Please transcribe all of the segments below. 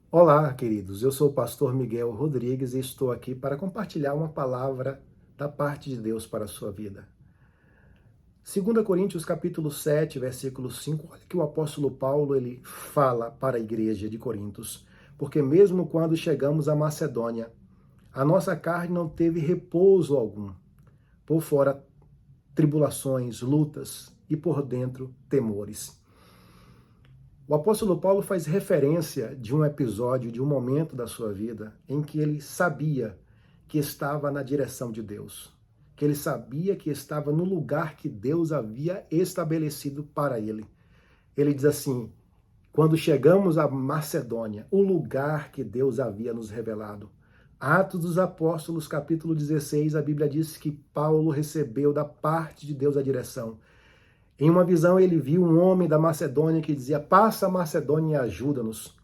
Olá, queridos. Eu sou o pastor Miguel Rodrigues e estou aqui para compartilhar uma palavra da parte de Deus para a sua vida. 2 Coríntios capítulo 7, versículo 5. Olha que o apóstolo Paulo ele fala para a igreja de Corintos, porque mesmo quando chegamos à Macedônia, a nossa carne não teve repouso algum. Por fora tribulações, lutas e por dentro temores. O apóstolo Paulo faz referência de um episódio, de um momento da sua vida em que ele sabia que estava na direção de Deus, que ele sabia que estava no lugar que Deus havia estabelecido para ele. Ele diz assim: quando chegamos à Macedônia, o lugar que Deus havia nos revelado. Atos dos Apóstolos, capítulo 16, a Bíblia diz que Paulo recebeu da parte de Deus a direção. Em uma visão, ele viu um homem da Macedônia que dizia: passa a Macedônia e ajuda-nos.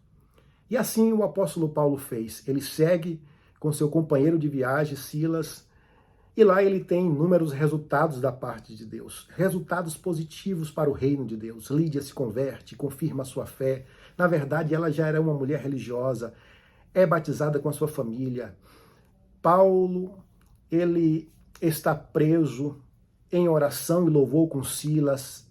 E assim o apóstolo Paulo fez. Ele segue com seu companheiro de viagem, Silas, e lá ele tem inúmeros resultados da parte de Deus. Resultados positivos para o reino de Deus. Lídia se converte, confirma a sua fé. Na verdade, ela já era uma mulher religiosa, é batizada com a sua família. Paulo, ele está preso em oração e louvor com Silas.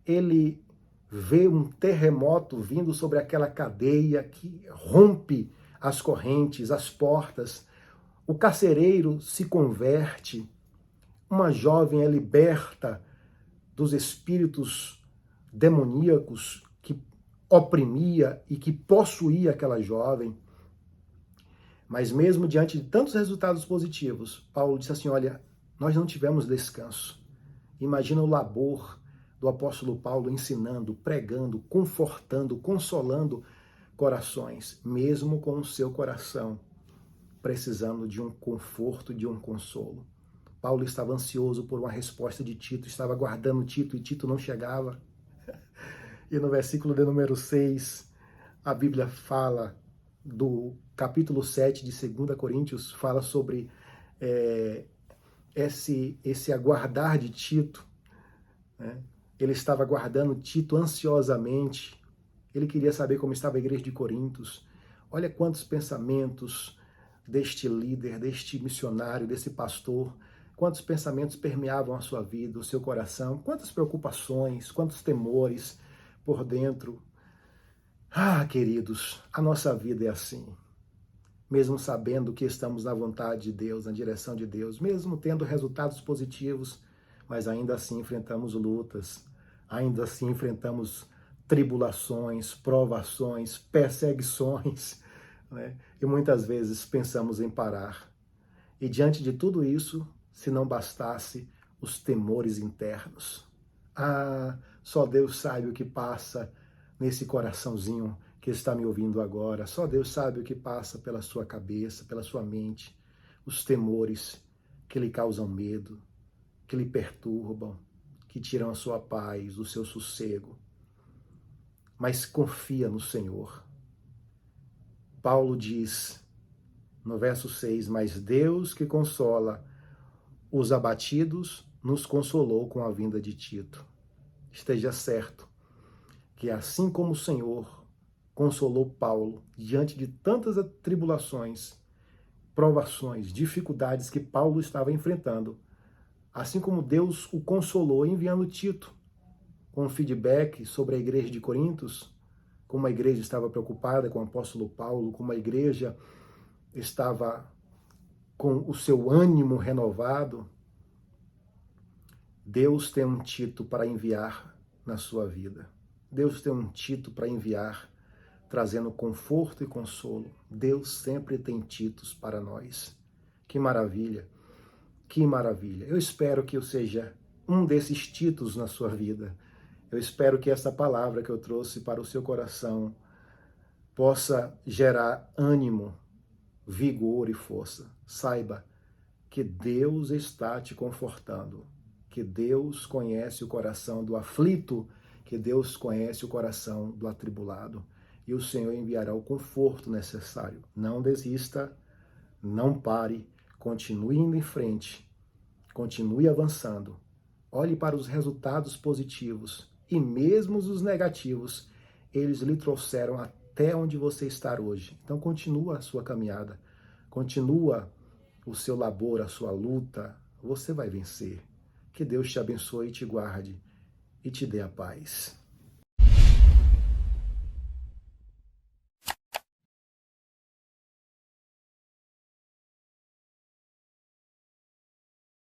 Ele vê um terremoto vindo sobre aquela cadeia que rompe as correntes, as portas. O carcereiro se converte, uma jovem é liberta dos espíritos demoníacos que oprimia e que possuía aquela jovem. Mas mesmo diante de tantos resultados positivos, Paulo disse assim: olha, nós não tivemos descanso. Imagina o labor do apóstolo Paulo ensinando, pregando, confortando, consolando corações, mesmo com o seu coração precisando de um conforto, de um consolo. Paulo estava ansioso por uma resposta de Tito, estava aguardando Tito e Tito não chegava. E no versículo de número 6, a Bíblia fala do capítulo 7 de 2 Coríntios, fala sobre esse aguardar de Tito, né? Ele estava aguardando Tito ansiosamente, ele queria saber como estava a igreja de Corintos. Olha quantos pensamentos deste líder, deste missionário, desse pastor, quantos pensamentos permeavam a sua vida, o seu coração, quantas preocupações, quantos temores por dentro. Ah, queridos, a nossa vida é assim. Mesmo sabendo que estamos na vontade de Deus, na direção de Deus, mesmo tendo resultados positivos, mas ainda assim enfrentamos lutas, ainda assim enfrentamos tribulações, provações, perseguições, né? E muitas vezes pensamos em parar. E diante de tudo isso, se não bastasse os temores internos. Ah, só Deus sabe o que passa nesse coraçãozinho que está me ouvindo agora. Só Deus sabe o que passa pela sua cabeça, pela sua mente, os temores que lhe causam medo, que lhe perturbam, que tiram a sua paz, o seu sossego. Mas confia no Senhor. Paulo diz no verso 6, mas Deus que consola os abatidos nos consolou com a vinda de Tito. Esteja certo que assim como o Senhor consolou Paulo diante de tantas tribulações, provações, dificuldades que Paulo estava enfrentando, assim como Deus o consolou enviando Tito com feedback sobre a igreja de Corintos, como a igreja estava preocupada com o apóstolo Paulo, como a igreja estava com o seu ânimo renovado, Deus tem um Tito para enviar na sua vida. Deus tem um Tito para enviar, trazendo conforto e consolo. Deus sempre tem Titos para nós. Que maravilha, que maravilha. Eu espero que eu seja um desses Titos na sua vida. Eu espero que essa palavra que eu trouxe para o seu coração possa gerar ânimo, vigor e força. Saiba que Deus está te confortando, que Deus conhece o coração do aflito, que Deus conhece o coração do atribulado, e o Senhor enviará o conforto necessário. Não desista, não pare, continue indo em frente, continue avançando. Olhe para os resultados positivos e mesmo os negativos, eles lhe trouxeram a até onde você está hoje. Então continua a sua caminhada, continua o seu labor, a sua luta, você vai vencer. Que Deus te abençoe e te guarde e te dê a paz.